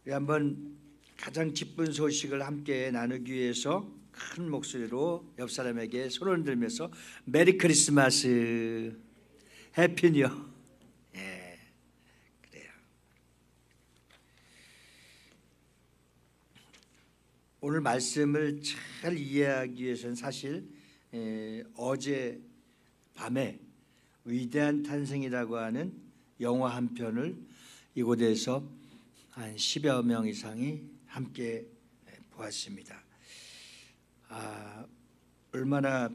우리 한번 가장 기쁜 소식을 함께 나누기 위해서 큰 목소리로 옆 사람에게 손을 들면서 메리 크리스마스, 해피 뉴 이어. 그래요. 오늘 말씀을 잘 이해하기 위해서는 사실 어제 밤에 위대한 탄생이라고 하는 영화 한 편을 이곳에서 한 10여 명 이상이 함께 보았습니다. 얼마나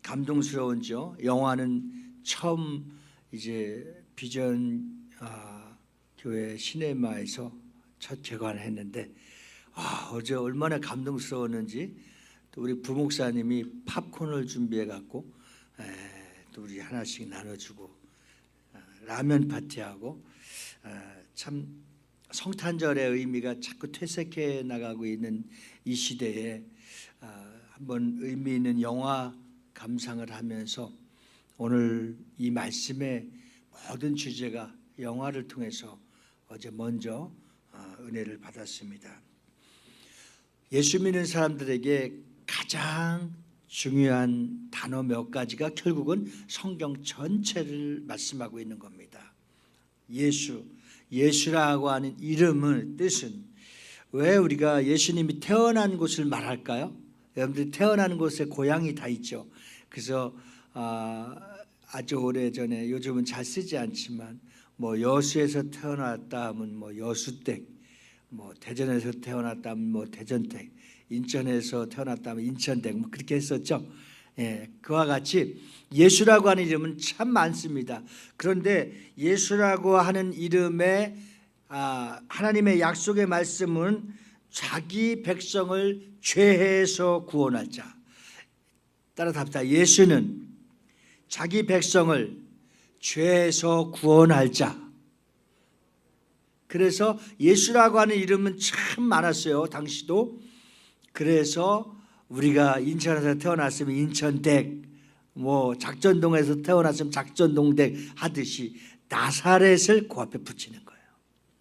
감동스러운지요. 영화는 처음 이제 비전 교회 시네마에서 첫 개관을 했는데 어제 얼마나 감동스러웠는지 또 우리 부목사님이 팝콘을 준비해 갖고 또 우리 하나씩 나눠주고 라면 파티하고 참 성탄절의 의미가 자꾸 퇴색해 나가고 있는 이 시대에 한번 의미 있는 영화 감상을 하면서 오늘 이 말씀의 모든 주제가 영화를 통해서 어제 먼저 은혜를 받았습니다. 예수 믿는 사람들에게 가장 중요한 단어 몇 가지가 결국은 성경 전체를 말씀하고 있는 겁니다. 예수라고 하는 이름의 뜻은, 왜 우리가 예수님이 태어난 곳을 말할까요? 여러분들 태어나는 곳에 고향이 다 있죠. 그래서 아주 오래전에, 요즘은 잘 쓰지 않지만 뭐 여수에서 태어났다 하면 뭐 여수댁, 뭐 대전에서 태어났다 하면 뭐 대전댁, 인천에서 태어났다 하면 인천댁, 뭐 그렇게 했었죠. 그와 같이 예수라고 하는 이름은 참 많습니다. 그런데 예수라고 하는 이름의 하나님의 약속의 말씀은 자기 백성을 죄에서 구원할 자. 따라 답다. 예수는 자기 백성을 죄에서 구원할 자. 그래서 예수라고 하는 이름은 참 많았어요, 당시도. 그래서 우리가 인천에서 태어났으면 인천댁, 뭐 작전동에서 태어났으면 작전동댁 하듯이 나사렛을 그 앞에 붙이는 거예요.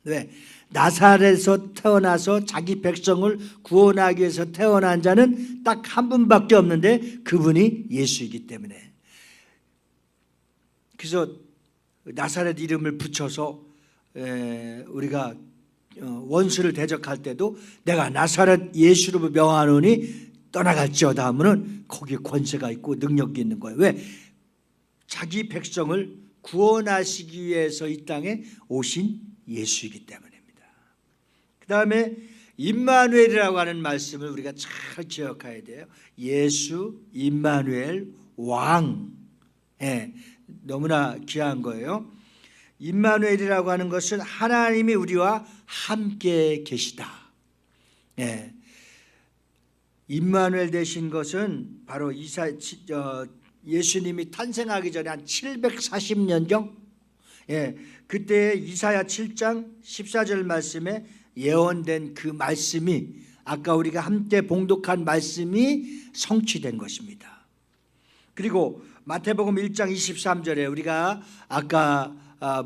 왜? 나사렛에서 태어나서 자기 백성을 구원하기 위해서 태어난 자는 딱 한 분밖에 없는데 그분이 예수이기 때문에. 그래서 나사렛 이름을 붙여서 우리가 원수를 대적할 때도 내가 나사렛 예수로 명하노니 떠나갈지어다 하면은 거기에 권세가 있고 능력이 있는 거예요. 왜? 자기 백성을 구원하시기 위해서 이 땅에 오신 예수이기 때문입니다. 그 다음에 임마누엘이라고 하는 말씀을 우리가 잘 기억해야 돼요. 예수, 임마누엘, 왕. 너무나 귀한 거예요. 임마누엘이라고 하는 것은 하나님이 우리와 함께 계시다. 임마누엘 되신 것은 바로 예수님이 탄생하기 전에 한 740년경, 그때 이사야 7장 14절 말씀에 예언된 그 말씀이, 아까 우리가 함께 봉독한 말씀이 성취된 것입니다. 그리고 마태복음 1장 23절에 우리가 아까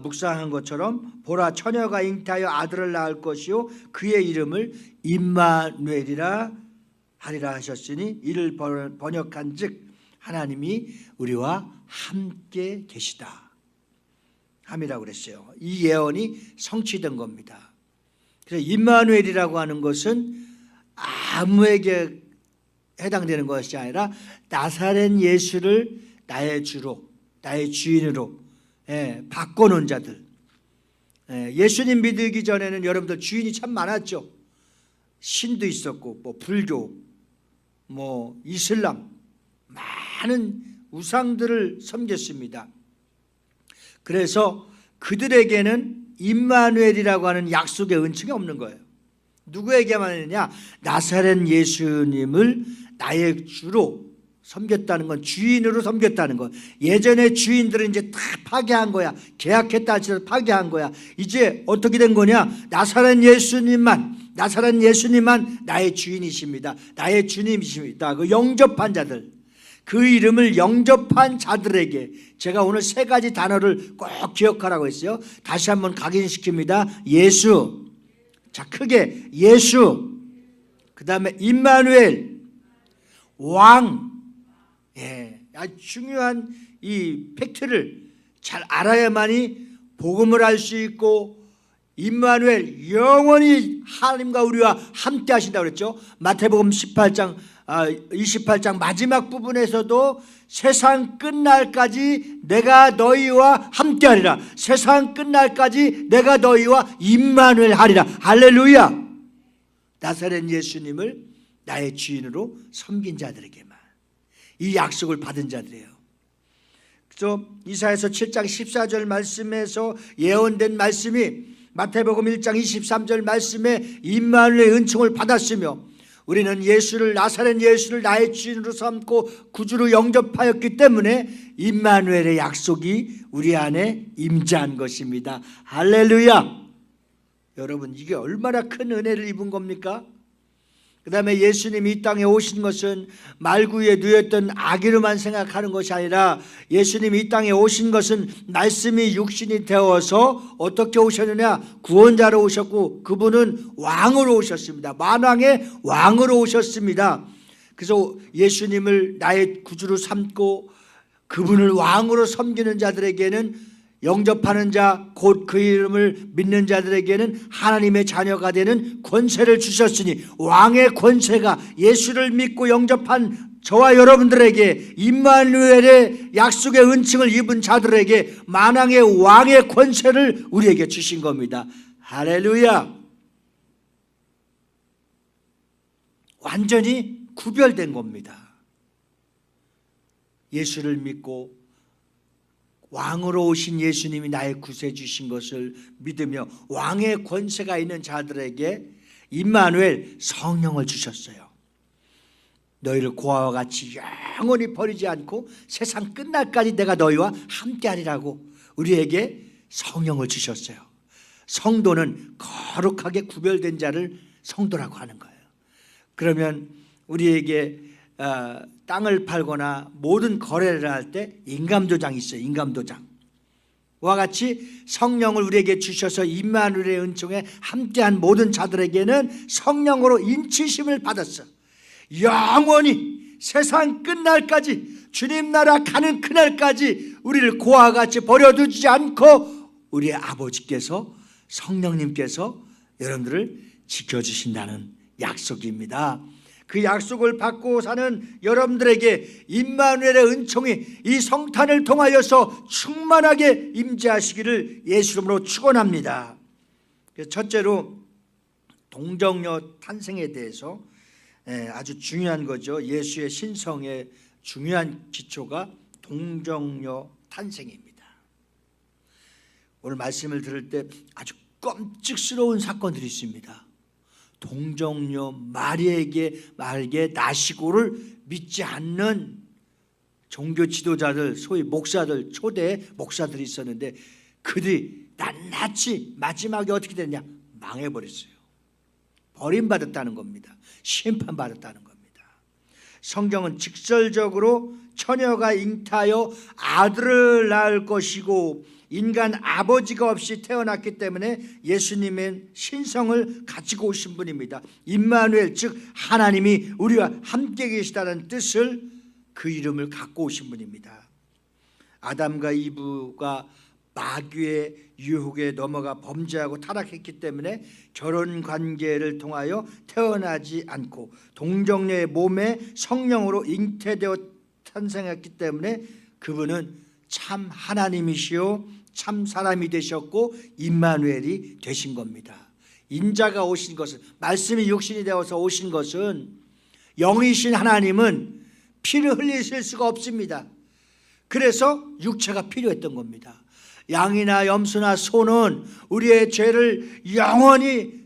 묵상한 것처럼 보라, 처녀가 잉태하여 아들을 낳을 것이요 그의 이름을 임마누엘이라 하리라 하셨으니 이를 번역한 즉 하나님이 우리와 함께 계시다 함이라고 그랬어요. 이 예언이 성취된 겁니다. 그래서 임마누엘이라고 하는 것은 아무에게 해당되는 것이 아니라 나사렛 예수를 나의 주로, 나의 주인으로 바꿔놓은 자들. 예수님 믿기 전에는 여러분들 주인이 참 많았죠. 신도 있었고 뭐 불교, 뭐 이슬람, 많은 우상들을 섬겼습니다. 그래서 그들에게는 임마누엘이라고 하는 약속의 은총이 없는 거예요. 누구에게만 했냐? 나사렛 예수님을 나의 주로 섬겼다는 건, 주인으로 섬겼다는 건. 예전에 주인들은 이제 다 파괴한 거야. 계약했다 할지라도 파괴한 거야. 이제 어떻게 된 거냐? 나사렛 예수님만 나의 주인이십니다. 나의 주님이십니다. 그 영접한 자들, 그 이름을 영접한 자들에게 제가 오늘 세 가지 단어를 꼭 기억하라고 했어요. 다시 한번 각인시킵니다. 예수, 자, 크게 예수, 그 다음에 임마누엘, 왕. 아주 중요한 이 팩트를 잘 알아야만이 복음을 알 수 있고, 임마누엘, 영원히 하나님과 우리와 함께 하신다고 그랬죠. 마태복음 28장 마지막 부분에서도 세상 끝날까지 내가 너희와 함께 하리라. 세상 끝날까지 내가 너희와 임마누엘 하리라. 할렐루야. 나사렛 예수님을 나의 주인으로 섬긴 자들에게만, 이 약속을 받은 자들이에요. 그래서 이사야서 7장 14절 말씀에서 예언된 말씀이 마태복음 1장 23절 말씀에 임마누엘의 은총을 받았으며, 우리는 예수를, 나사렛 예수를 나의 주인으로 삼고 구주로 영접하였기 때문에 임마누엘의 약속이 우리 안에 임재한 것입니다. 할렐루야. 여러분, 이게 얼마나 큰 은혜를 입은 겁니까? 그 다음에 예수님이 이 땅에 오신 것은 말구에 누였던 아기로만 생각하는 것이 아니라, 예수님이 이 땅에 오신 것은 말씀이 육신이 되어서 어떻게 오셨느냐, 구원자로 오셨고 그분은 왕으로 오셨습니다. 만왕의 왕으로 오셨습니다. 그래서 예수님을 나의 구주로 삼고 그분을 왕으로 섬기는 자들에게는, 영접하는 자, 곧 그 이름을 믿는 자들에게는 하나님의 자녀가 되는 권세를 주셨으니, 왕의 권세가 예수를 믿고 영접한 저와 여러분들에게, 임마누엘의 약속의 은총을 입은 자들에게 만왕의 왕의 권세를 우리에게 주신 겁니다. 할렐루야. 완전히 구별된 겁니다. 예수를 믿고 왕으로 오신 예수님이 나의 구세 주신 것을 믿으며 왕의 권세가 있는 자들에게 임마누엘, 성령을 주셨어요. 너희를 고아와 같이 영원히 버리지 않고 세상 끝날까지 내가 너희와 함께하리라고 우리에게 성령을 주셨어요. 성도는 거룩하게 구별된 자를 성도라고 하는 거예요. 그러면 우리에게 땅을 팔거나 모든 거래를 할 때 인감도장이 있어요. 인감도장과 같이 성령을 우리에게 주셔서 임마누엘의 은총에 함께한 모든 자들에게는 성령으로 인치심을 받았어. 영원히 세상 끝날까지, 주님 나라 가는 그날까지 우리를 고아와 같이 버려두지 않고 우리의 아버지께서, 성령님께서 여러분들을 지켜주신다는 약속입니다. 그 약속을 받고 사는 여러분들에게 임마누엘의 은총이 이 성탄을 통하여서 충만하게 임재하시기를 예수 이름으로 축원합니다. 첫째로 동정녀 탄생에 대해서 아주 중요한 거죠. 예수의 신성의 중요한 기초가 동정녀 탄생입니다. 오늘 말씀을 들을 때 아주 끔찍스러운 사건들이 있습니다. 동정녀 마리에게 나시고를 믿지 않는 종교 지도자들, 소위 목사들, 초대 목사들이 있었는데, 그들이 낱낱이 마지막에 어떻게 됐냐? 망해버렸어요. 버림받았다는 겁니다. 심판받았다는 겁니다. 성경은 직설적으로 처녀가 잉타하여 아들을 낳을 것이고 인간 아버지가 없이 태어났기 때문에 예수님의 신성을 가지고 오신 분입니다. 임마누엘, 즉 하나님이 우리와 함께 계시다는 뜻을, 그 이름을 갖고 오신 분입니다. 아담과 이브가 마귀의 유혹에 넘어가 범죄하고 타락했기 때문에 결혼 관계를 통하여 태어나지 않고 동정녀의 몸에 성령으로 잉태되어 탄생했기 때문에 그분은 참 하나님이시요 참 사람이 되셨고 임마누엘이 되신 겁니다. 인자가 오신 것은, 말씀이 육신이 되어서 오신 것은, 영이신 하나님은 피를 흘리실 수가 없습니다. 그래서 육체가 필요했던 겁니다. 양이나 염소나 소는 우리의 죄를 영원히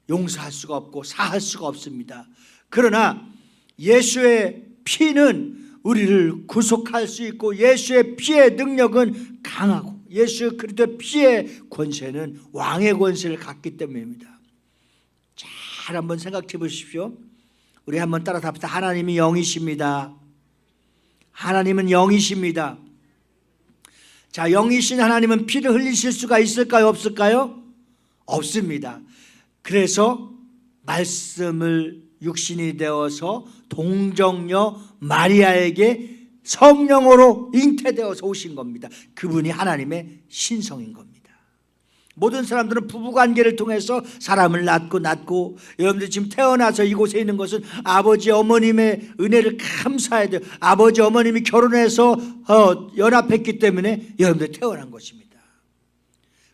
용서할 수가 없고 사할 수가 없습니다. 그러나 예수의 피는 우리를 구속할 수 있고, 예수의 피의 능력은 강하고, 예수 그리스도의 피의 권세는 왕의 권세를 갖기 때문입니다. 잘 한번 생각해 보십시오. 우리 한번 따라 답시다. 하나님이 영이십니다. 하나님은 영이십니다. 자, 영이신 하나님은 피를 흘리실 수가 있을까요? 없을까요? 없습니다. 그래서 말씀을 육신이 되어서 동정녀 마리아에게 성령으로 잉태되어서 오신 겁니다. 그분이 하나님의 신성인 겁니다. 모든 사람들은 부부관계를 통해서 사람을 낳고 여러분들 지금 태어나서 이곳에 있는 것은 아버지 어머님의 은혜를 감사해야 돼요. 아버지 어머님이 결혼해서 연합했기 때문에 여러분들 태어난 것입니다.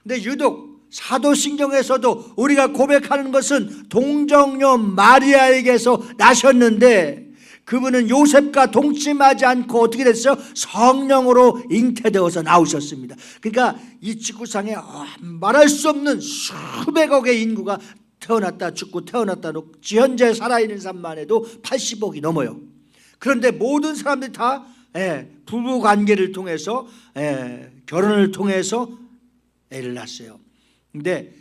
근데 유독 사도신경에서도 우리가 고백하는 것은 동정녀 마리아에게서 나셨는데 그분은 요셉과 동침하지 않고 어떻게 됐어요? 성령으로 잉태되어서 나오셨습니다. 그러니까 이 지구상에 말할 수 없는 수백억의 인구가 태어났다 죽고 태어났다 죽고 현재 살아있는 사람만 해도 80억이 넘어요. 그런데 모든 사람들이 다 부부관계를 통해서 결혼을 통해서 애를 낳았어요. 근데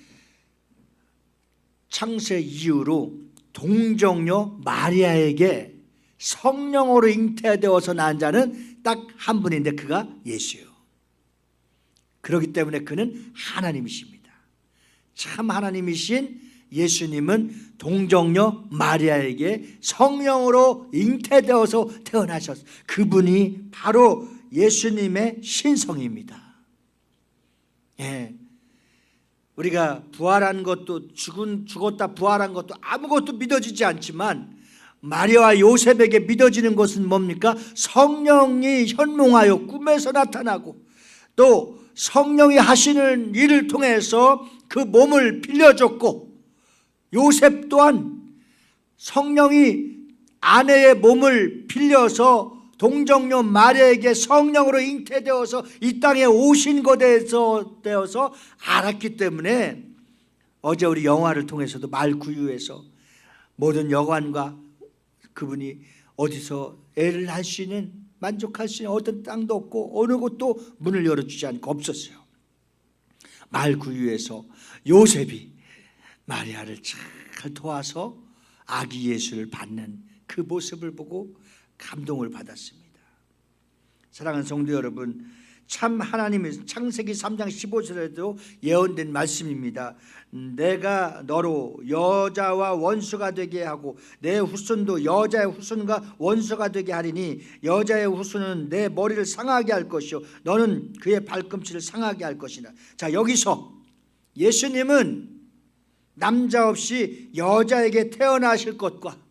창세 이후로 동정녀 마리아에게 성령으로 잉태되어서 낳은 자는 딱 한 분인데 그가 예수예요. 그렇기 때문에 그는 하나님이십니다. 참 하나님이신 예수님은 동정녀 마리아에게 성령으로 잉태되어서 태어나셨어요. 그분이 바로 예수님의 신성입니다. 우리가 부활한 것도 죽었다 부활한 것도 아무것도 믿어지지 않지만 마리아와 요셉에게 믿어지는 것은 뭡니까? 성령이 현몽하여 꿈에서 나타나고 또 성령이 하시는 일을 통해서 그 몸을 빌려줬고 요셉 또한 성령이 아내의 몸을 빌려서 동정녀 마리아에게 성령으로 잉태되어서 이 땅에 오신 것에 대해서 알았기 때문에 어제 우리 영화를 통해서도 말구유에서 모든 여관과 그분이 어디서 애를 낳을 수 있는 만족할 수 있는 어떤 땅도 없고 어느 곳도 문을 열어주지 않고 없었어요. 말구유에서 요셉이 마리아를 잘 도와서 아기 예수를 받는 그 모습을 보고 감동을 받았습니다. 사랑하는 성도 여러분, 참 하나님의 창세기 3장 15절에도 예언된 말씀입니다. 내가 너로 여자와 원수가 되게 하고 내 후손도 여자의 후손과 원수가 되게 하리니 여자의 후손은 내 머리를 상하게 할 것이요 너는 그의 발꿈치를 상하게 할 것이다. 자, 여기서 예수님은 남자 없이 여자에게 태어나실 것과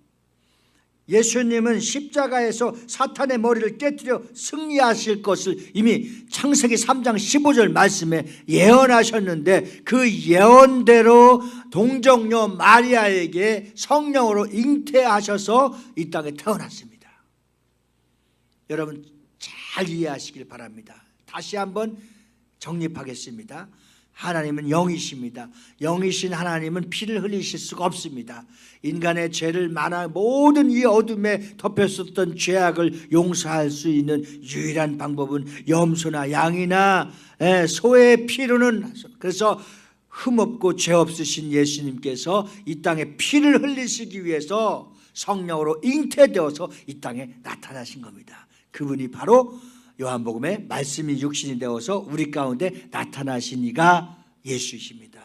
예수님은 십자가에서 사탄의 머리를 깨뜨려 승리하실 것을 이미 창세기 3장 15절 말씀에 예언하셨는데 그 예언대로 동정녀 마리아에게 성령으로 잉태하셔서 이 땅에 태어났습니다. 여러분 잘 이해하시길 바랍니다. 다시 한번 정립하겠습니다. 하나님은 영이십니다. 영이신 하나님은 피를 흘리실 수가 없습니다. 인간의 죄를 모든 이 어둠에 덮였었던 죄악을 용서할 수 있는 유일한 방법은 염소나 양이나 소의 피로는 그래서 흠없고 죄 없으신 예수님께서 이 땅에 피를 흘리시기 위해서 성령으로 잉태되어서 이 땅에 나타나신 겁니다. 그분이 바로 요한복음에 말씀이 육신이 되어서 우리 가운데 나타나신 이가 예수이십니다.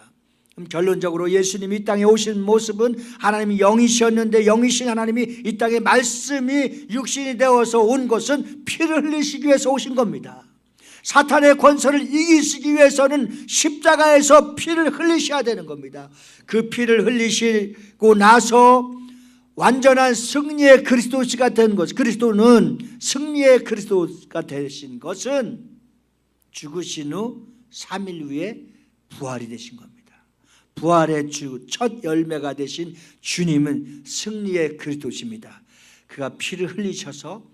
그럼 결론적으로 예수님이 이 땅에 오신 모습은 하나님이 영이셨는데 영이신 하나님이 이 땅에 말씀이 육신이 되어서 온 것은 피를 흘리시기 위해서 오신 겁니다. 사탄의 권세를 이기시기 위해서는 십자가에서 피를 흘리셔야 되는 겁니다. 그 피를 흘리시고 나서 완전한 승리의 그리스도시가 된 것, 그리스도는 승리의 그리스도가 되신 것은 죽으신 후 3일 후에 부활이 되신 겁니다. 부활의 주 첫 열매가 되신 주님은 승리의 그리스도십니다. 그가 피를 흘리셔서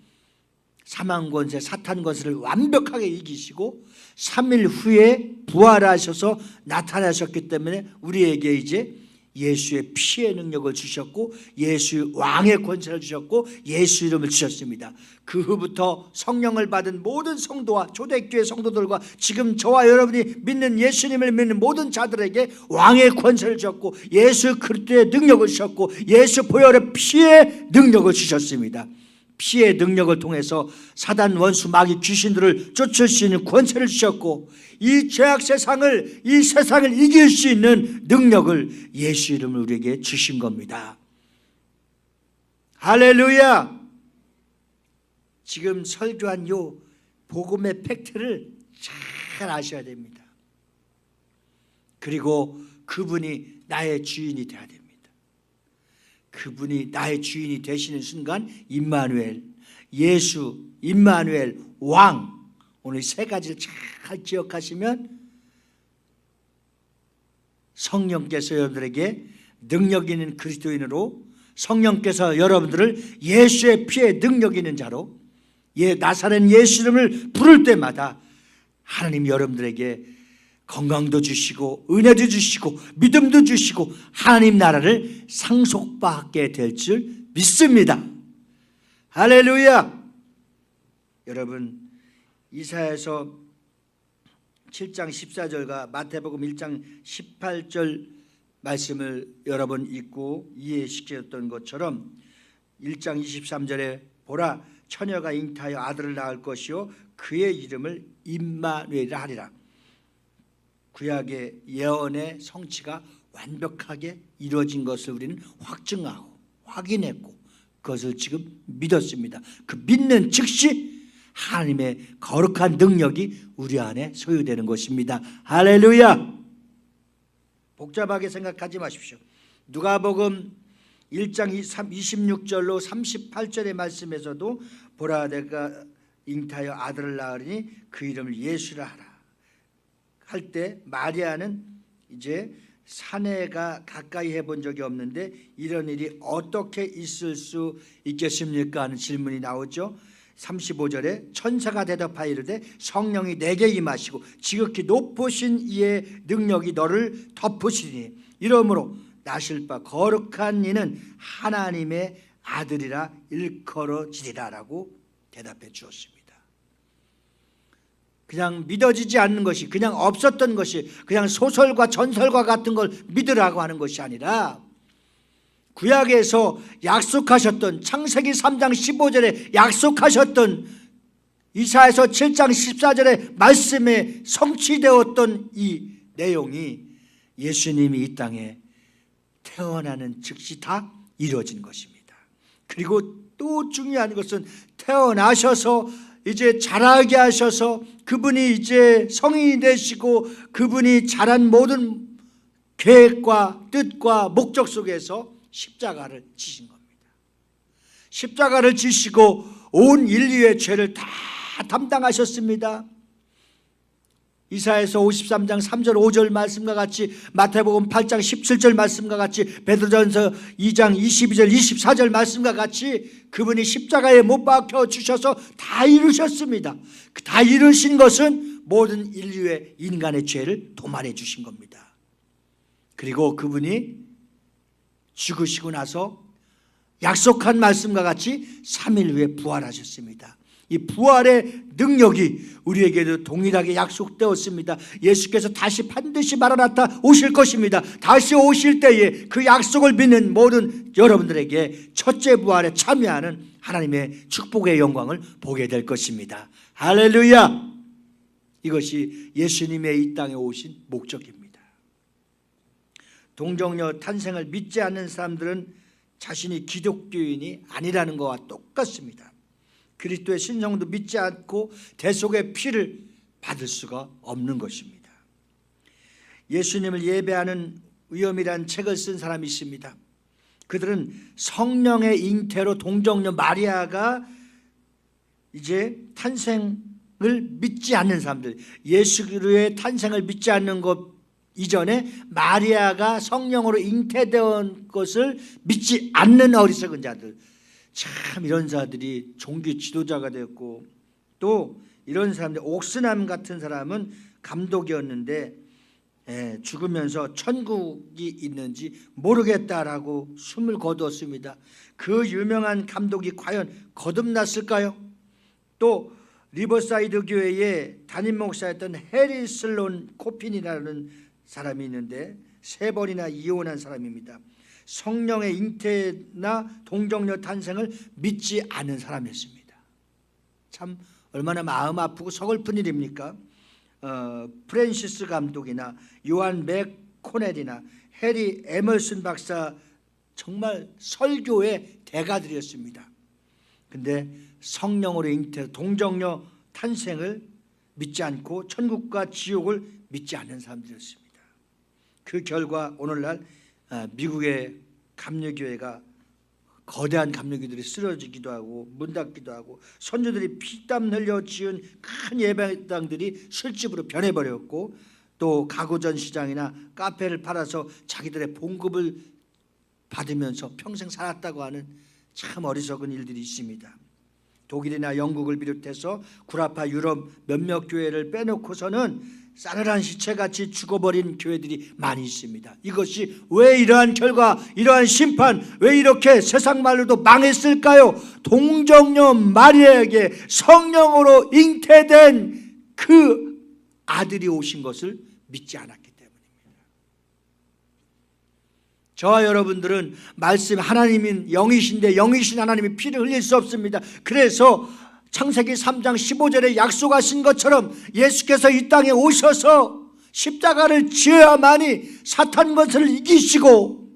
사망 권세, 사탄 권세를 완벽하게 이기시고 3일 후에 부활하셔서 나타나셨기 때문에 우리에게 이제 예수의 피의 능력을 주셨고 예수 왕의 권세를 주셨고 예수 이름을 주셨습니다. 그 후부터 성령을 받은 모든 성도와 초대교회 성도들과 지금 저와 여러분이 믿는 예수님을 믿는 모든 자들에게 왕의 권세를 주셨고 예수 그리스도의 능력을 주셨고 예수 보혈의 피의 능력을 주셨습니다. 피의 능력을 통해서 사단 원수 마귀 귀신들을 쫓을 수 있는 권세를 주셨고 이 죄악 세상을 이 세상을 이길 수 있는 능력을 예수 이름으로 우리에게 주신 겁니다. 할렐루야. 지금 설교한 요 복음의 팩트를 잘 아셔야 됩니다. 그리고 그분이 나의 주인이 되어야 됩니다. 그분이 나의 주인이 되시는 순간 임마누엘, 예수, 임마누엘, 왕, 오늘 세 가지를 잘 기억하시면 성령께서 여러분들에게 능력 있는 그리스도인으로, 성령께서 여러분들을 예수의 피에 능력 있는 자로, 나사렛 예수 이름을 부를 때마다 하나님 여러분들에게 건강도 주시고 은혜도 주시고 믿음도 주시고 하나님 나라를 상속받게 될 줄 믿습니다. 할렐루야. 여러분, 이사야서 7장 14절과 마태복음 1장 18절 말씀을 여러 번 읽고 이해시켰던 것처럼 1장 23절에 보라 처녀가 잉타하여 아들을 낳을 것이요 그의 이름을 임마누엘이라 하리라. 구약의 예언의 성취가 완벽하게 이루어진 것을 우리는 확증하고 확인했고 그것을 지금 믿었습니다. 그 믿는 즉시 하나님의 거룩한 능력이 우리 안에 소유되는 것입니다. 할렐루야. 복잡하게 생각하지 마십시오. 누가복음 1장 26절로 38절의 말씀에서도 보라 내가 잉타하여 아들을 낳으리니 그 이름을 예수라 하라 할 때 마리아는 이제 사내가 가까이 해본 적이 없는데 이런 일이 어떻게 있을 수 있겠습니까 하는 질문이 나오죠. 35절에 천사가 대답하여 이르되 성령이 내게 임하시고 지극히 높으신 이의 능력이 너를 덮으시리니 이러므로 나실 바 거룩한 이는 하나님의 아들이라 일컬어지리라 라고 대답해 주었습니다. 그냥 믿어지지 않는 것이, 그냥 없었던 것이, 그냥 소설과 전설과 같은 걸 믿으라고 하는 것이 아니라 구약에서 약속하셨던 창세기 3장 15절에 약속하셨던 이사야서 7장 14절의 말씀에 성취되었던 이 내용이 예수님이 이 땅에 태어나는 즉시 다 이루어진 것입니다. 그리고 또 중요한 것은 태어나셔서 이제 자라게 하셔서 그분이 이제 성인이 되시고 그분이 자란 모든 계획과 뜻과 목적 속에서 십자가를 지신 겁니다. 십자가를 지시고 온 인류의 죄를 다 담당하셨습니다. 이사야서 53장 3절 5절 말씀과 같이 마태복음 8장 17절 말씀과 같이 베드로전서 2장 22절 24절 말씀과 같이 그분이 십자가에 못 박혀 주셔서 다 이루셨습니다. 다 이루신 것은 모든 인류의 인간의 죄를 도말해 주신 겁니다. 그리고 그분이 죽으시고 나서 약속한 말씀과 같이 3일 후에 부활하셨습니다. 이 부활의 능력이 우리에게도 동일하게 약속되었습니다. 예수께서 다시 반드시 마라나타 오실 것입니다. 다시 오실 때에 그 약속을 믿는 모든 여러분들에게 첫째 부활에 참여하는 하나님의 축복의 영광을 보게 될 것입니다. 할렐루야. 이것이 예수님의 이 땅에 오신 목적입니다. 동정녀 탄생을 믿지 않는 사람들은 자신이 기독교인이 아니라는 것과 똑같습니다. 그리스도의 신성도 믿지 않고 대속의 피를 받을 수가 없는 것입니다. 예수님을 예배하는 위엄이라는 책을 쓴 사람이 있습니다. 그들은 성령의 잉태로 동정녀 마리아가 이제 탄생을 믿지 않는 사람들, 예수의 탄생을 믿지 않는 것 이전에 마리아가 성령으로 잉태된 것을 믿지 않는 어리석은 자들, 참 이런 자들이 종교 지도자가 되었고 또 이런 사람들, 옥스남 같은 사람은 감독이었는데 죽으면서 천국이 있는지 모르겠다라고 숨을 거두었습니다. 그 유명한 감독이 과연 거듭났을까요? 또 리버사이드 교회의 담임 목사였던 해리 슬론 코핀이라는 사람이 있는데 3번이나 이혼한 사람입니다. 성령의 잉태나 동정녀 탄생을 믿지 않은 사람이었습니다. 참 얼마나 마음 아프고 서글픈 일입니까? 프랜시스 감독이나 요한 맥코넬이나 해리 에머슨 박사 정말 설교의 대가들이었습니다. 근데 성령으로 잉태 동정녀 탄생을 믿지 않고 천국과 지옥을 믿지 않는 사람들이었습니다. 그 결과 오늘날 미국의 감리교회가 거대한 감리교들이 쓰러지기도 하고 문 닫기도 하고 선조들이 피땀 흘려 지은 큰 예배당들이 술집으로 변해버렸고 또 가구전 시장이나 카페를 팔아서 자기들의 봉급을 받으면서 평생 살았다고 하는 참 어리석은 일들이 있습니다. 독일이나 영국을 비롯해서 구라파 유럽 몇몇 교회를 빼놓고서는 싸늘한 시체같이 죽어버린 교회들이 많이 있습니다. 이것이 왜 이러한 결과, 이러한 심판, 왜 이렇게 세상 말로도 망했을까요? 동정녀 마리아에게 성령으로 잉태된 그 아들이 오신 것을 믿지 않았기 때문입니다. 저와 여러분들은 말씀 하나님인 영이신데 영이신 하나님이 피를 흘릴 수 없습니다. 그래서 창세기 3장 15절에 약속하신 것처럼 예수께서 이 땅에 오셔서 십자가를 지어야만이 사탄 것을 이기시고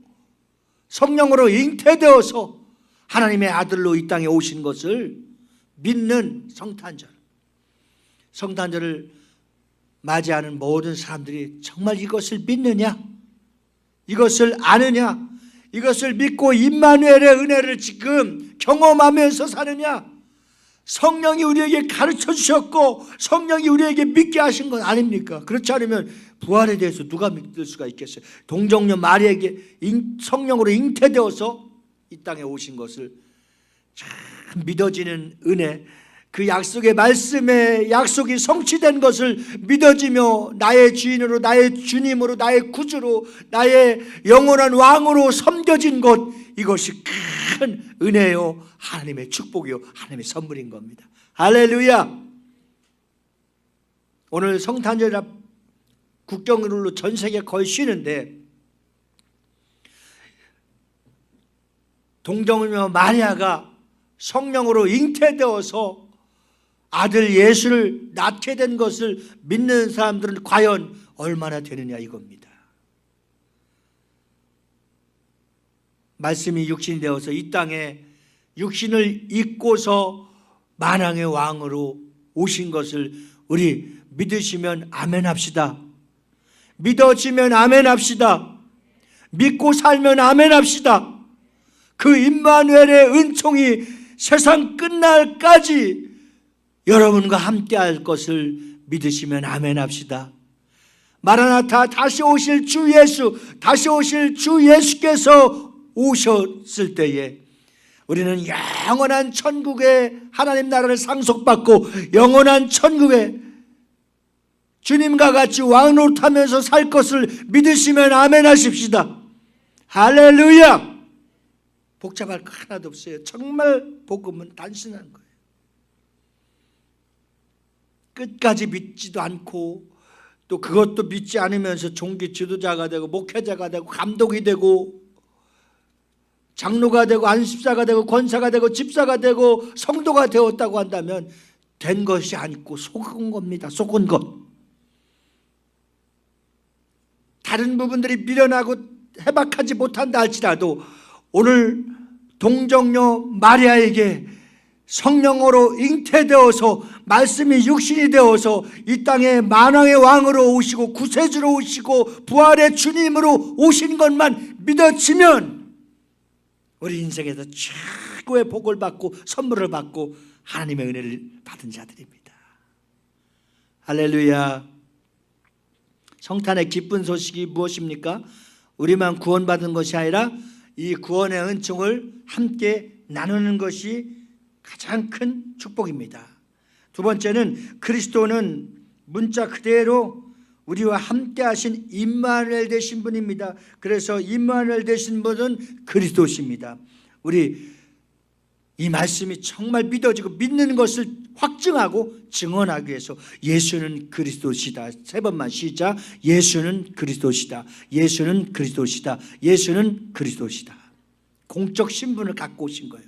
성령으로 잉태되어서 하나님의 아들로 이 땅에 오신 것을 믿는 성탄절, 성탄절을 맞이하는 모든 사람들이 정말 이것을 믿느냐, 이것을 아느냐, 이것을 믿고 임마누엘의 은혜를 지금 경험하면서 사느냐. 성령이 우리에게 가르쳐 주셨고 성령이 우리에게 믿게 하신 건 아닙니까? 그렇지 않으면 부활에 대해서 누가 믿을 수가 있겠어요? 동정녀 마리아에게 성령으로 잉태되어서 이 땅에 오신 것을 참 믿어지는 은혜, 그 약속의 말씀에 약속이 성취된 것을 믿어지며 나의 주인으로, 나의 주님으로, 나의 구주로, 나의 영원한 왕으로 섬겨진 것, 이것이 큰 은혜요, 하나님의 축복이요, 하나님의 선물인 겁니다. 할렐루야. 오늘 성탄절 국경일로 전 세계 거의 쉬는데 동정녀 마리아가 성령으로 잉태되어서 아들 예수를 낳게 된 것을 믿는 사람들은 과연 얼마나 되느냐 이겁니다. 말씀이 육신이 되어서 이 땅에 육신을 입고서 만왕의 왕으로 오신 것을 우리 믿으시면 아멘 합시다. 믿어지면 아멘 합시다. 믿고 살면 아멘 합시다. 그 임마누엘의 은총이 세상 끝날까지 여러분과 함께 할 것을 믿으시면 아멘 합시다. 마라나타, 다시 오실 주 예수, 다시 오실 주 예수께서 오셨을 때에 우리는 영원한 천국의 하나님 나라를 상속받고 영원한 천국에 주님과 같이 왕노릇하면서 살 것을 믿으시면 아멘 하십시다. 할렐루야. 복잡할 거 하나도 없어요. 정말 복음은 단순한 거예요. 끝까지 믿지도 않고 또 그것도 믿지 않으면서 종교 지도자가 되고 목회자가 되고 감독이 되고 장로가 되고 안식사가 되고 권사가 되고 집사가 되고 성도가 되었다고 한다면 된 것이 아니고 속은 겁니다. 속은 것. 다른 부분들이 미련하고 해박하지 못한다 할지라도 오늘 동정녀 마리아에게 성령으로 잉태되어서 말씀이 육신이 되어서 이 땅에 만왕의 왕으로 오시고 구세주로 오시고 부활의 주님으로 오신 것만 믿어지면 우리 인생에서 최고의 복을 받고 선물을 받고 하나님의 은혜를 받은 자들입니다. 할렐루야. 성탄의 기쁜 소식이 무엇입니까? 우리만 구원받은 것이 아니라 이 구원의 은총을 함께 나누는 것이 가장 큰 축복입니다. 두 번째는 그리스도는 문자 그대로 우리와 함께 하신 임마누엘 되신 분입니다. 그래서 임마누엘 되신 분은 그리스도십니다. 우리 이 말씀이 정말 믿어지고 믿는 것을 확증하고 증언하기 위해서 예수는 그리스도시다. 3번만 시작. 예수는 그리스도시다. 예수는 그리스도시다. 예수는 그리스도시다. 공적 신분을 갖고 오신 거예요.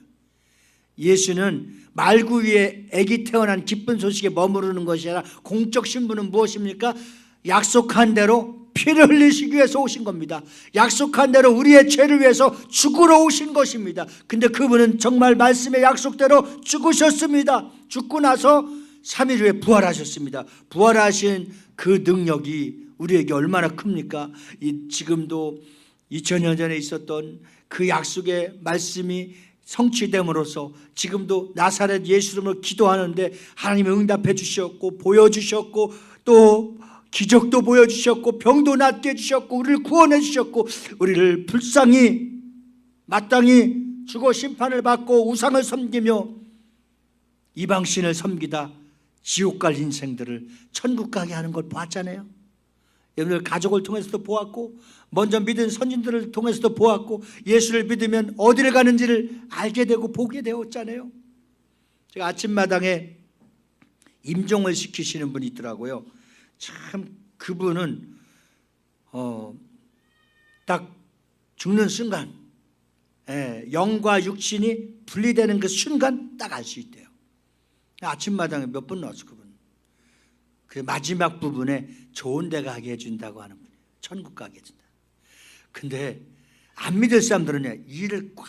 예수는 말구 위에 아기 태어난 기쁜 소식에 머무르는 것이 아니라 공적 신분은 무엇입니까? 약속한 대로 피를 흘리시기 위해서 오신 겁니다. 약속한 대로 우리의 죄를 위해서 죽으러 오신 것입니다. 근데 그분은 정말 말씀의 약속대로 죽으셨습니다. 죽고 나서 3일 후에 부활하셨습니다. 부활하신 그 능력이 우리에게 얼마나 큽니까? 지금도 2000년 전에 있었던 그 약속의 말씀이 성취됨으로써 지금도 나사렛 예수 이름으로 기도하는데 하나님이 응답해 주셨고 보여주셨고 또 기적도 보여주셨고 병도 낫게 해주셨고 우리를 구원해 주셨고 우리를 불쌍히 마땅히 죽어 심판을 받고 우상을 섬기며 이방신을 섬기다 지옥 갈 인생들을 천국 가게 하는 걸 봤잖아요. 여러분들 가족을 통해서도 보았고 먼저 믿은 선진들을 통해서도 보았고 예수를 믿으면 어디를 가는지를 알게 되고 보게 되었잖아요. 제가 아침마당에 임종을 시키시는 분이 있더라고요. 참 그분은 딱 죽는 순간 영과 육신이 분리되는 그 순간 딱 알 수 있대요. 아침마당에 몇 번 나왔어 그분. 그 마지막 부분에 좋은 데 가게 해준다고 하는 분이에요. 천국 가게 해준다. 근데 안 믿을 사람들은 이를 꽉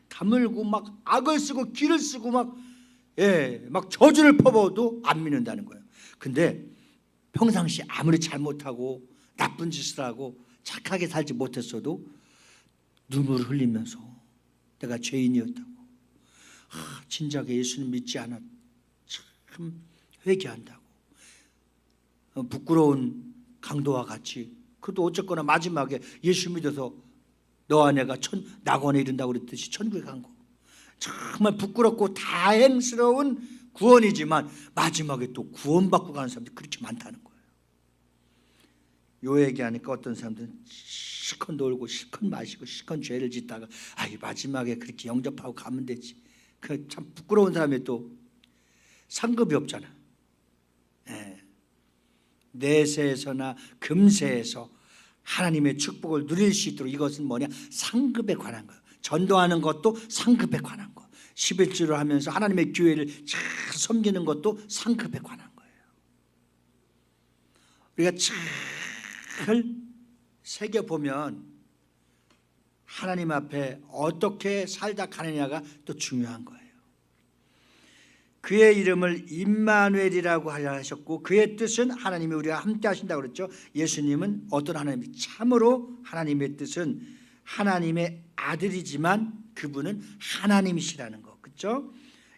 다물고 막 악을 쓰고 기를 쓰고 막 저주를 퍼부어도 안 믿는다는 거예요. 근데 평상시 아무리 잘못하고 나쁜 짓을 하고 착하게 살지 못했어도 눈물을 흘리면서 내가 죄인이었다고 진작에 예수님 믿지 않았 참 회개한다고 부끄러운 강도와 같이 그래도 어쨌거나 마지막에 예수 믿어서 너와 내가 낙원에 이른다고 그랬듯이 천국에 간 거 정말 부끄럽고 다행스러운 구원이지만 마지막에 또 구원받고 가는 사람들이 그렇게 많다는 거예요. 요 얘기하니까 어떤 사람들은 실컷 놀고 실컷 마시고 실컷 죄를 짓다가 마지막에 그렇게 영접하고 가면 되지. 그 참 부끄러운 사람이 또 상급이 없잖아. 내세에서나 금세에서 하나님의 축복을 누릴 수 있도록 이것은 뭐냐? 상급에 관한 거예요. 전도하는 것도 상급에 관한 거. 11주를 하면서 하나님의 교회를 잘 섬기는 것도 상급에 관한 거예요. 우리가 잘 새겨보면 하나님 앞에 어떻게 살다 가느냐가 또 중요한 거예요. 그의 이름을 임마누엘이라고 하셨고 그의 뜻은 하나님이 우리와 함께 하신다고 그랬죠. 예수님은 어떤 하나님이 참으로 하나님의 뜻은 하나님의 아들이지만 그분은 하나님이시라는 거. 그렇죠?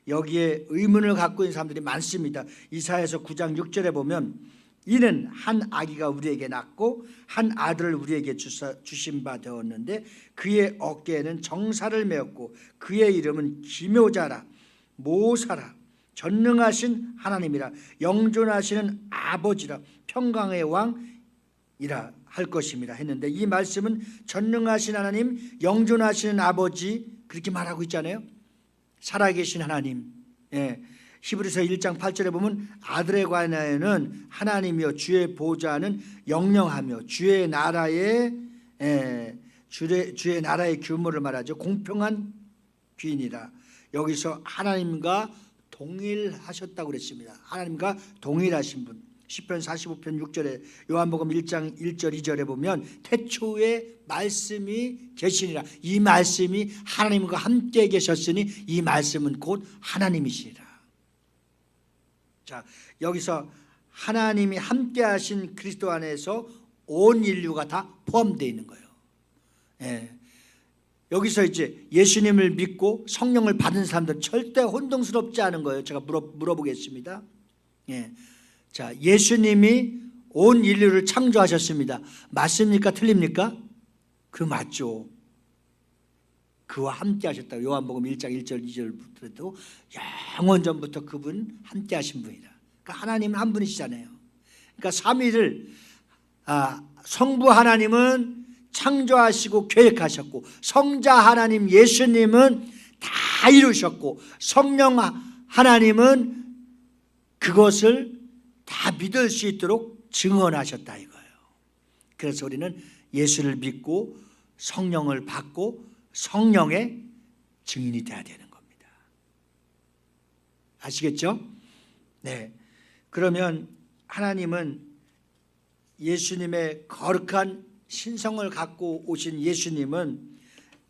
여기에 의문을 갖고 있는 사람들이 많습니다. 이사야서 9장 6절에 보면 이는 한 아기가 우리에게 낳고 한 아들을 우리에게 주신 바 되었는데 그의 어깨에는 정사를 메었고 그의 이름은 기묘자라 모사라 전능하신 하나님이라 영존하시는 아버지라 평강의 왕이라 할 것입니다 했는데 이 말씀은 전능하신 하나님 영존하시는 아버지 그렇게 말하고 있잖아요. 살아계신 하나님. 히브리서 1장 8절에 보면 아들에 관하여는 하나님이여 주의 보좌는 영영하며 주의 나라의 규모를 말하죠. 공평한 귀인이라. 여기서 하나님과 동일하셨다고 그랬습니다. 하나님과 동일하신 분. 시편 45편 6절에 요한복음 1장 1절 2절에 보면 태초에 말씀이 계시니라. 이 말씀이 하나님과 함께 계셨으니 이 말씀은 곧 하나님이시리라. 자, 여기서 하나님이 함께 하신 그리스도 안에서 온 인류가 다 포함되어 있는 거예요. 여기서 이제 예수님을 믿고 성령을 받은 사람들 절대 혼동스럽지 않은 거예요. 제가 물어보겠습니다. 자, 예수님이 온 인류를 창조하셨습니다. 맞습니까? 틀립니까? 그 맞죠. 그와 함께 하셨다고 요한복음 1장 1절 2절부터도 영원 전부터 그분 함께 하신 분이다. 그러니까 하나님은 한 분이시잖아요. 그러니까 삼위를 성부 하나님은 창조하시고 계획하셨고 성자 하나님 예수님은 다 다 이루셨고 성령 하나님은 그것을 다 믿을 수 있도록 증언하셨다 이거예요. 그래서 우리는 예수를 믿고 성령을 받고 성령의 증인이 돼야 되는 겁니다. 아시겠죠? 네. 그러면 하나님은 예수님의 거룩한 신성을 갖고 오신 예수님은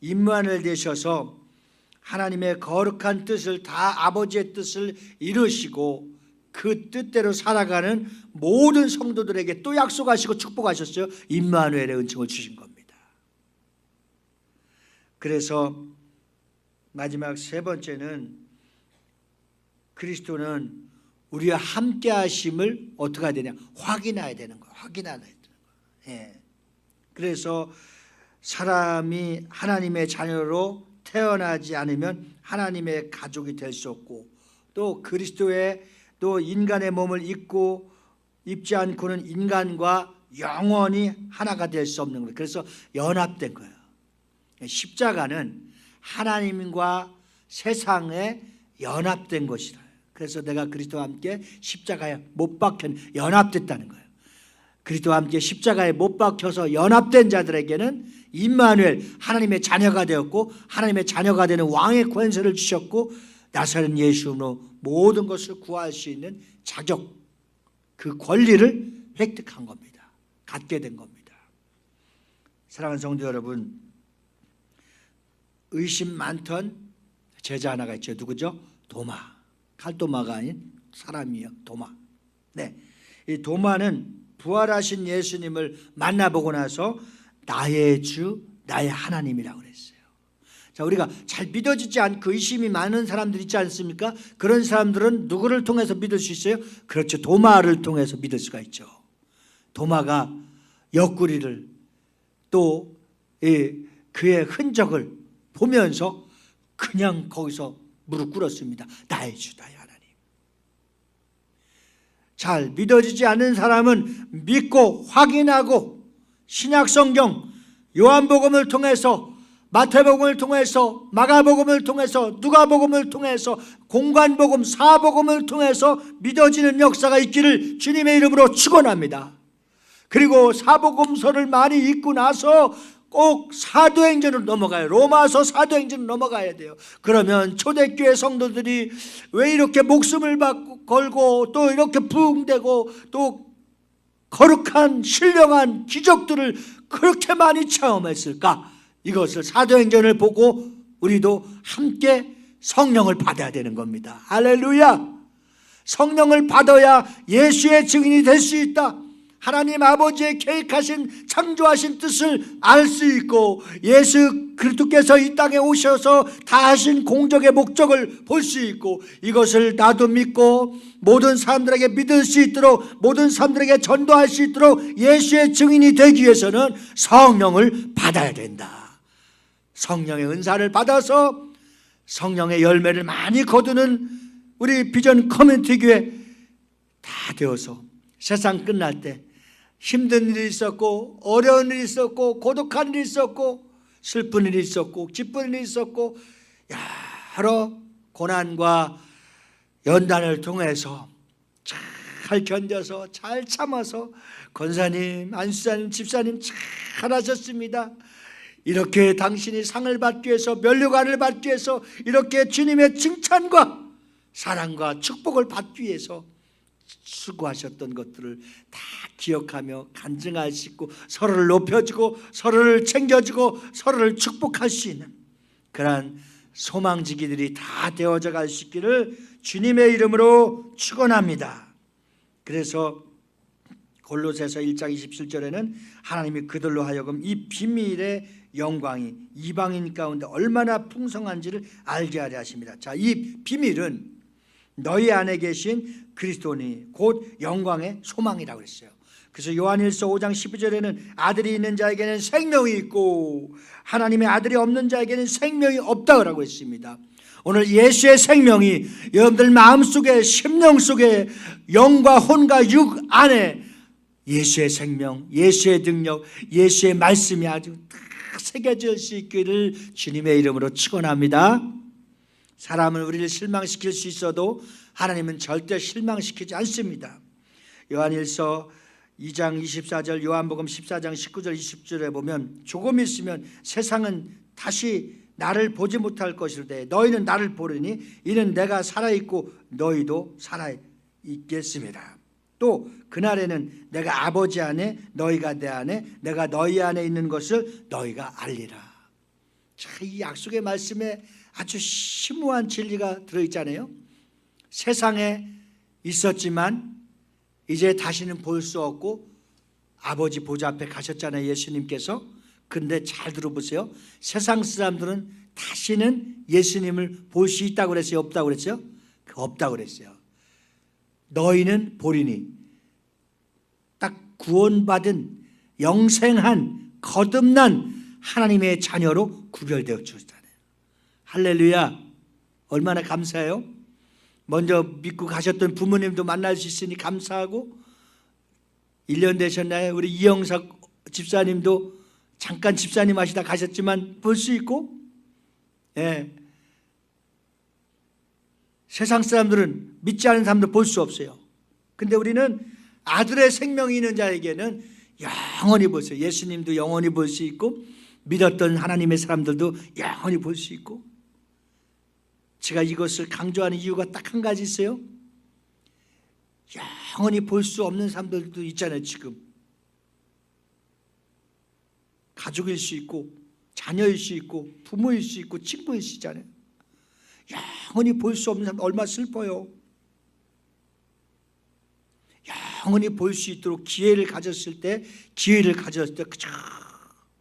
임마누엘 되셔서 하나님의 거룩한 뜻을 다 아버지의 뜻을 이루시고 그 뜻대로 살아가는 모든 성도들에게 또 약속하시고 축복하셨어요. 임마누엘의 은총을 주신 겁니다. 그래서 마지막 세 번째는 그리스도는 우리와 함께 하심을 어떻게 해야 되냐? 확인해야 되는 거예요. 확인해야 되는 거예요. 예. 그래서 사람이 하나님의 자녀로 태어나지 않으면 하나님의 가족이 될 수 없고 또 그리스도의 또 인간의 몸을 입지 않고는 인간과 영원히 하나가 될 수 없는 거예요. 그래서 연합된 거예요. 십자가는 하나님과 세상에 연합된 것이다. 그래서 내가 그리스도와 함께 십자가에 못 박혀 연합됐다는 거예요. 그리스도와 함께 십자가에 못 박혀서 연합된 자들에게는 임마누엘 하나님의 자녀가 되었고 하나님의 자녀가 되는 왕의 권세를 주셨고 나사렛 예수로 모든 것을 구할 수 있는 자격, 그 권리를 획득한 겁니다. 갖게 된 겁니다. 사랑하는 성도 여러분, 의심 많던 제자 하나가 있죠. 누구죠? 도마. 칼도마가 아닌 사람이요. 도마. 네, 이 도마는 부활하신 예수님을 만나보고 나서 나의 주, 나의 하나님이라고 그랬어요. 자, 우리가 잘 믿어지지 않고 의심이 많은 사람들 있지 않습니까? 그런 사람들은 누구를 통해서 믿을 수 있어요? 그렇죠. 도마를 통해서 믿을 수가 있죠. 도마가 옆구리를 또 그의 흔적을 보면서 그냥 거기서 무릎 꿇었습니다. 나의 주, 나의 하나님. 잘 믿어지지 않는 사람은 믿고 확인하고 신약성경 요한복음을 통해서 마태복음을 통해서 마가복음을 통해서 누가복음을 통해서 공관복음 사복음을 통해서 믿어지는 역사가 있기를 주님의 이름으로 축원합니다. 그리고 사복음서를 많이 읽고 나서 꼭 사도행전으로 넘어가요. 로마서 사도행전으로 넘어가야 돼요. 그러면 초대교회 성도들이 왜 이렇게 목숨을 걸고 또 이렇게 부흥되고 또 거룩한 신령한 기적들을 그렇게 많이 체험했을까? 이것을 사도행전을 보고 우리도 함께 성령을 받아야 되는 겁니다. 할렐루야! 성령을 받아야 예수의 증인이 될 수 있다. 하나님 아버지의 계획하신 창조하신 뜻을 알 수 있고 예수 그리스도께서 이 땅에 오셔서 다 하신 공적의 목적을 볼 수 있고 이것을 나도 믿고 모든 사람들에게 믿을 수 있도록 모든 사람들에게 전도할 수 있도록 예수의 증인이 되기 위해서는 성령을 받아야 된다. 성령의 은사를 받아서 성령의 열매를 많이 거두는 우리 비전 커뮤니티 교회 다 되어서 세상 끝날 때 힘든 일이 있었고 어려운 일이 있었고 고독한 일이 있었고 슬픈 일이 있었고 기쁜 일이 있었고 여러 고난과 연단을 통해서 잘 견뎌서 잘 참아서 권사님, 안수사님, 집사님 잘하셨습니다. 이렇게 당신이 상을 받기 위해서 면류관을 받기 위해서 이렇게 주님의 칭찬과 사랑과 축복을 받기 위해서 수고하셨던 것들을 다 기억하며 간증할 수 있고 서로를 높여주고 서로를 챙겨주고 서로를 축복할 수 있는 그러한 소망지기들이 다 되어져 갈 수 있기를 주님의 이름으로 축원합니다. 그래서 골로새서 1장 27절에는 하나님이 그들로 하여금 이 비밀의 영광이 이방인 가운데 얼마나 풍성한지를 알게 하려 하십니다. 자, 이 비밀은 너희 안에 계신 그리스도니 곧 영광의 소망이라고 했어요. 그래서 요한일서 5장 12절에는 아들이 있는 자에게는 생명이 있고 하나님의 아들이 없는 자에게는 생명이 없다고 했습니다. 오늘 예수의 생명이 여러분들 마음속에 심령 속에 영과 혼과 육 안에 예수의 생명, 예수의 능력, 예수의 말씀이 아주 다 새겨질 수 있기를 주님의 이름으로 축원합니다. 사람은 우리를 실망시킬 수 있어도 하나님은 절대 실망시키지 않습니다. 요한일서 2장 24절, 요한복음 14장 19절 20절에 보면 조금 있으면 세상은 다시 나를 보지 못할 것이로되 너희는 나를 보리니 이는 내가 살아있고 너희도 살아있겠습니다. 또 그날에는 내가 아버지 안에 너희가 내 안에 내가 너희 안에 있는 것을 너희가 알리라. 자, 이 약속의 말씀에 아주 심오한 진리가 들어있잖아요. 세상에 있었지만 이제 다시는 볼 수 없고 아버지 보좌 앞에 가셨잖아요, 예수님께서. 근데 잘 들어보세요. 세상 사람들은 다시는 예수님을 볼 수 있다고 그랬어요, 없다고 그랬어요? 없다고 그랬어요. 너희는 보리니, 딱 구원받은 영생한 거듭난 하나님의 자녀로 구별되어 주셨잖아요. 할렐루야. 얼마나 감사해요. 먼저 믿고 가셨던 부모님도 만날 수 있으니 감사하고, 1년 되셨나요? 우리 이영석 집사님도 잠깐 집사님 하시다 가셨지만 볼 수 있고, 예. 세상 사람들은, 믿지 않은 사람도 볼 수 없어요. 근데 우리는 아들의 생명이 있는 자에게는 영원히 볼 수 있어요. 예수님도 영원히 볼 수 있고, 믿었던 하나님의 사람들도 영원히 볼 수 있고. 제가 이것을 강조하는 이유가 딱 한 가지 있어요. 영원히 볼 수 없는 사람들도 있잖아요. 지금 가족일 수 있고, 자녀일 수 있고, 부모일 수 있고, 친구일 수 있잖아요. 영원히 볼 수 없는 사람 얼마나 슬퍼요. 영원히 볼 수 있도록 기회를 가졌을 때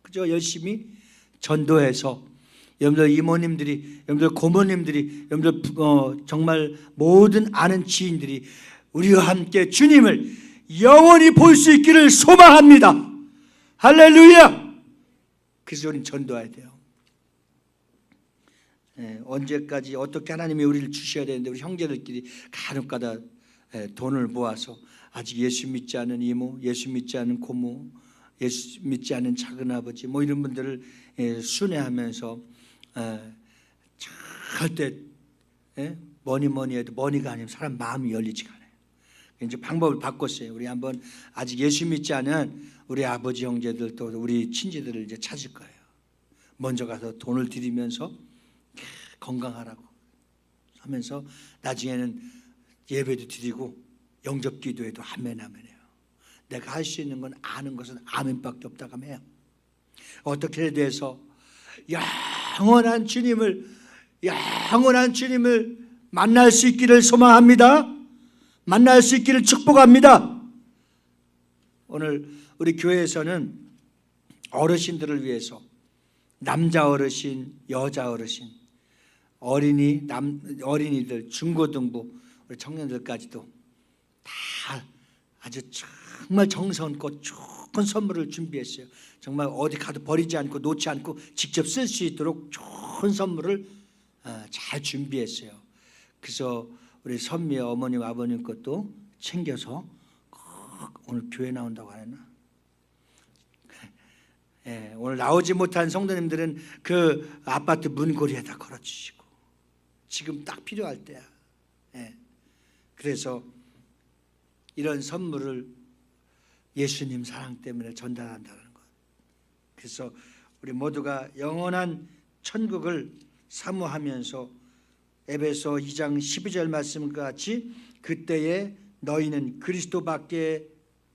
그저 열심히 전도해서, 여러분들 이모님들이, 여러분들 고모님들이, 여러분들 정말 모든 아는 지인들이 우리와 함께 주님을 영원히 볼 수 있기를 소망합니다. 할렐루야. 그래서 우리는 전도해야 돼요. 언제까지 어떻게 하나님이 우리를 주셔야 되는데, 우리 형제들끼리 간혹가다 돈을 모아서 아직 예수 믿지 않은 이모, 예수 믿지 않은 고모, 예수 믿지 않은 작은아버지 뭐 이런 분들을 순회하면서 절대 뭐니 해도 뭐니가 아니면 사람 마음이 열리지가 않아요. 이제 방법을 바꿨어요. 우리 한번 아직 예수 믿지 않은 우리 아버지 형제들 또 우리 친지들을 이제 찾을 거예요. 먼저 가서 돈을 드리면서 건강하라고 하면서 나중에는 예배도 드리고 영접 기도에도 아멘 아멘해요. 내가 할 수 있는 건 아는 것은 아멘밖에 없다고 해요. 어떻게 돼서 영원한 주님을 만날 수 있기를 소망합니다. 만날 수 있기를 축복합니다. 오늘 우리 교회에서는 어르신들을 위해서 남자 어르신, 여자 어르신, 어린이들, 중고등부, 우리 청년들까지도 다 아주 정말 정성껏 좋은 선물을 준비했어요. 정말 어디 가도 버리지 않고 놓지 않고 직접 쓸 수 있도록 좋은 선물을 잘 준비했어요. 그래서 우리 선미 어머님 아버님 것도 챙겨서 오늘 교회 나온다고 하나? 오늘 나오지 못한 성도님들은 그 아파트 문고리에다 걸어주시고, 지금 딱 필요할 때야. 그래서 이런 선물을 예수님 사랑 때문에 전달한다는 것. 그래서 우리 모두가 영원한 천국을 사모하면서 에베소 2장 12절 말씀과 같이 그때에 너희는 그리스도 밖에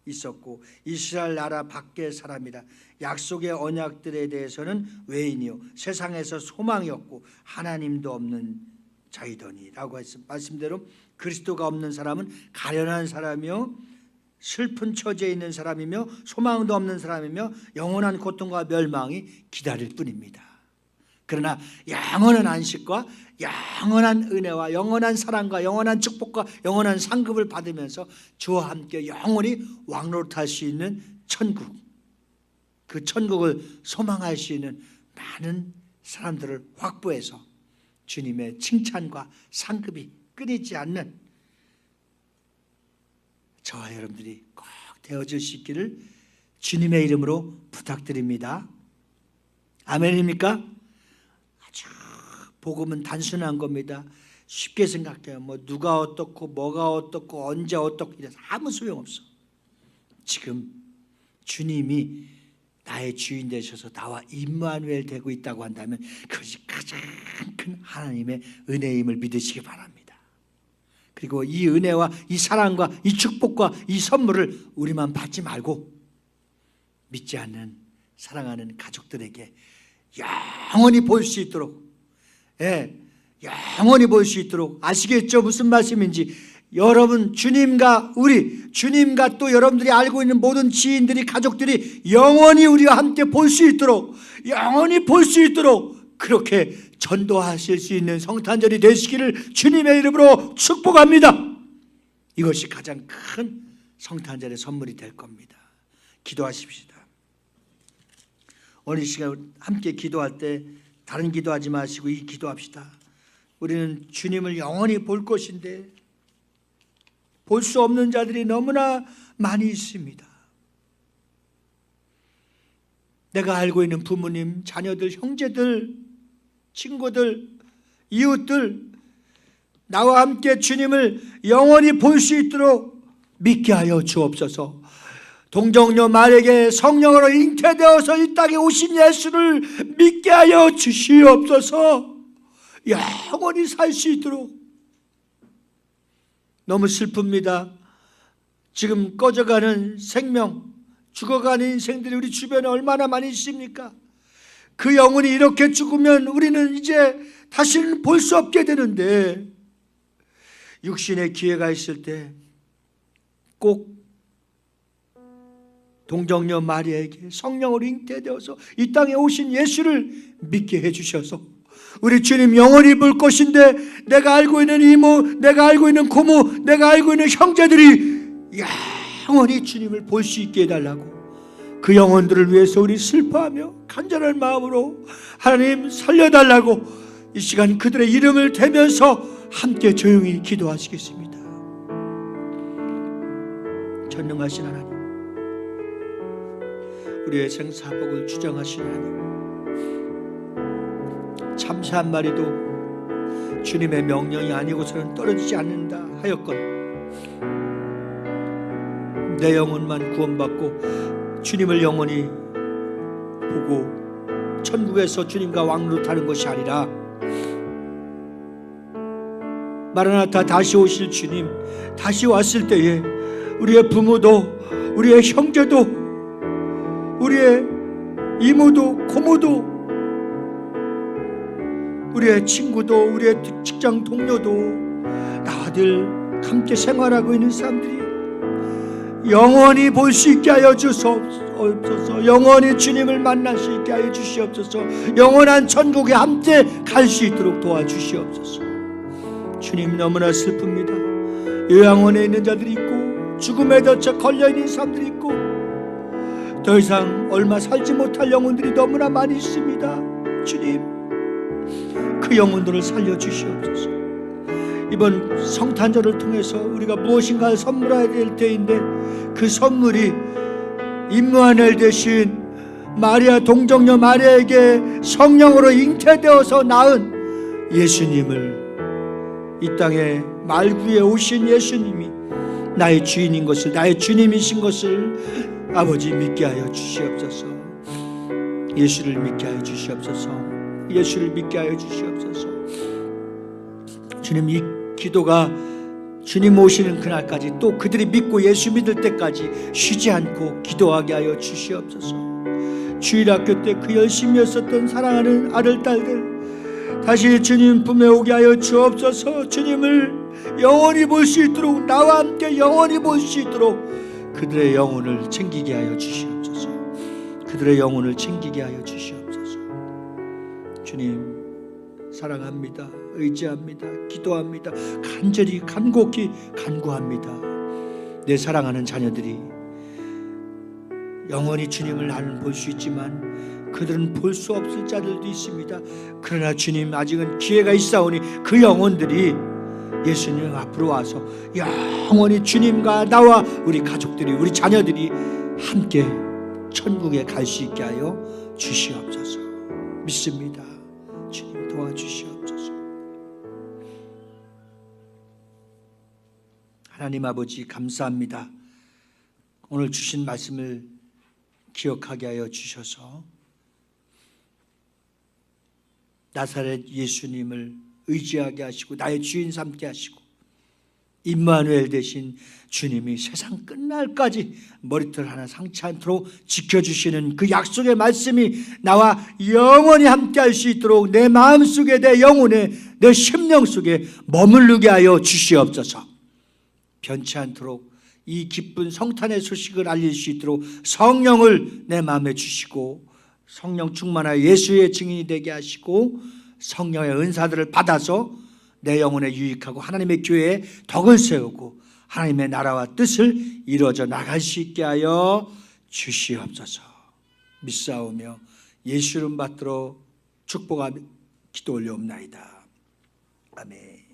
있었고 이스라엘 나라 밖의 사람이라. 약속의 언약들에 대해서는 외인이요 세상에서 소망이었고 하나님도 없는 자이더니 라고 했습니다. 말씀대로 그리스도가 없는 사람은 가련한 사람이요 슬픈 처지에 있는 사람이며 소망도 없는 사람이며 영원한 고통과 멸망이 기다릴 뿐입니다. 그러나 영원한 안식과 영원한 은혜와 영원한 사랑과 영원한 축복과 영원한 상급을 받으면서 주와 함께 영원히 왕노릇할 수 있는 천국, 그 천국을 소망할 수 있는 많은 사람들을 확보해서 주님의 칭찬과 상급이 끊이지 않는 저와 여러분들이 꼭 되어질 수 있기를 주님의 이름으로 부탁드립니다. 아멘입니까? 아주 복음은 단순한 겁니다. 쉽게 생각해요. 뭐 누가 어떻고 뭐가 어떻고 언제 어떻고 이래서 아무 소용없어. 지금 주님이 나의 주인 되셔서 나와 임마누엘 되고 있다고 한다면 그것이 가장 큰 하나님의 은혜임을 믿으시기 바랍니다. 그리고 이 은혜와 이 사랑과 이 축복과 이 선물을 우리만 받지 말고 믿지 않는 사랑하는 가족들에게 영원히 볼 수 있도록, 영원히 볼 수 있도록. 아시겠죠? 무슨 말씀인지. 여러분, 주님과 주님과 또 여러분들이 알고 있는 모든 지인들이, 가족들이 영원히 우리와 함께 볼 수 있도록, 영원히 볼 수 있도록 그렇게 전도하실 수 있는 성탄절이 되시기를 주님의 이름으로 축복합니다. 이것이 가장 큰 성탄절의 선물이 될 겁니다. 기도하십시다. 오늘 이 시간 함께 기도할 때 다른 기도하지 마시고 이 기도합시다. 우리는 주님을 영원히 볼 것인데 볼 수 없는 자들이 너무나 많이 있습니다. 내가 알고 있는 부모님, 자녀들, 형제들, 친구들, 이웃들, 나와 함께 주님을 영원히 볼 수 있도록 믿게 하여 주옵소서. 동정녀 마리아에게 성령으로 잉태되어서 이 땅에 오신 예수를 믿게 하여 주시옵소서. 영원히 살 수 있도록. 너무 슬픕니다. 지금 꺼져가는 생명, 죽어가는 인생들이 우리 주변에 얼마나 많이 있습니까? 그 영혼이 이렇게 죽으면 우리는 이제 다시는 볼 수 없게 되는데, 육신의 기회가 있을 때 꼭 동정녀 마리아에게 성령으로 잉태되어서 이 땅에 오신 예수를 믿게 해주셔서 우리 주님 영원히 볼 것인데, 내가 알고 있는 이모, 내가 알고 있는 고모, 내가 알고 있는 형제들이 영원히 주님을 볼 수 있게 해달라고, 그 영혼들을 위해서 우리 슬퍼하며 간절한 마음으로 하나님 살려달라고 이 시간 그들의 이름을 대면서 함께 조용히 기도하시겠습니다. 전능하신 하나님, 우리의 생사복을 주장하신 하나님, 참새 한 마리도 주님의 명령이 아니고서는 떨어지지 않는다 하였거늘 내 영혼만 구원받고 주님을 영원히 보고 천국에서 주님과 왕노릇하는 것이 아니라 마라나타 다시 오실 주님, 다시 왔을 때에 우리의 부모도, 우리의 형제도, 우리의 이모도, 고모도, 우리의 친구도, 우리의 직장 동료도, 나들 함께 생활하고 있는 사람들이 영원히 볼 수 있게 하여 주시옵소서. 영원히 주님을 만날 수 있게 하여 주시옵소서. 영원한 천국에 함께 갈 수 있도록 도와주시옵소서. 주님, 너무나 슬픕니다. 요양원에 있는 자들이 있고 죽음에 덫혀 걸려있는 사람들이 있고 더 이상 얼마 살지 못할 영혼들이 너무나 많이 있습니다. 주님, 그 영혼들을 살려주시옵소서. 이번 성탄절을 통해서 우리가 무엇인가를 선물해야 될 때인데, 그 선물이 임마누엘 대신 마리아, 동정녀 마리아에게 성령으로 잉태되어서 낳은 예수님을, 이 땅에 말구에 오신 예수님이 나의 주인인 것을, 나의 주님이신 것을 아버지 믿게 하여 주시옵소서. 예수를 믿게 하여 주시옵소서. 예수를 믿게 하여 주시옵소서. 주님, 이 기도가 주님 오시는 그날까지, 또 그들이 믿고 예수 믿을 때까지 쉬지 않고 기도하게 하여 주시옵소서. 주일학교 때 그 열심히 했었던 사랑하는 아들, 딸들 다시 주님 품에 오게 하여 주옵소서. 주님을 영원히 볼 수 있도록, 나와 함께 영원히 볼 수 있도록 그들의 영혼을 챙기게 하여 주시옵소서. 그들의 영혼을 챙기게 하여 주시옵소서. 주님, 사랑합니다. 의지합니다. 기도합니다. 간절히 간곡히 간구합니다. 내 사랑하는 자녀들이 영원히 주님을 나는 볼 수 있지만 그들은 볼 수 없을 자들도 있습니다. 그러나 주님, 아직은 기회가 있사오니 그 영혼들이 예수님 앞으로 와서 영원히 주님과 나와 우리 가족들이, 우리 자녀들이 함께 천국에 갈 수 있게 하여 주시옵소서. 믿습니다. 주님 도와주시옵소서. 하나님 아버지 감사합니다. 오늘 주신 말씀을 기억하게 하여 주셔서 나사렛 예수님을 의지하게 하시고 나의 주인 삼게 하시고 임마누엘 되신 주님이 세상 끝날까지 머리털 하나 상치 않도록 지켜주시는 그 약속의 말씀이 나와 영원히 함께 할 수 있도록 내 마음속에 내 영혼에 내 심령 속에 머무르게 하여 주시옵소서. 변치 않도록 이 기쁜 성탄의 소식을 알릴 수 있도록 성령을 내 마음에 주시고 성령 충만하여 예수의 증인이 되게 하시고 성령의 은사들을 받아서 내 영혼에 유익하고 하나님의 교회에 덕을 세우고 하나님의 나라와 뜻을 이루어져 나갈 수 있게 하여 주시옵소서. 믿사오며 예수 이름 받들어 축복하며 기도 올려옵나이다. 아멘.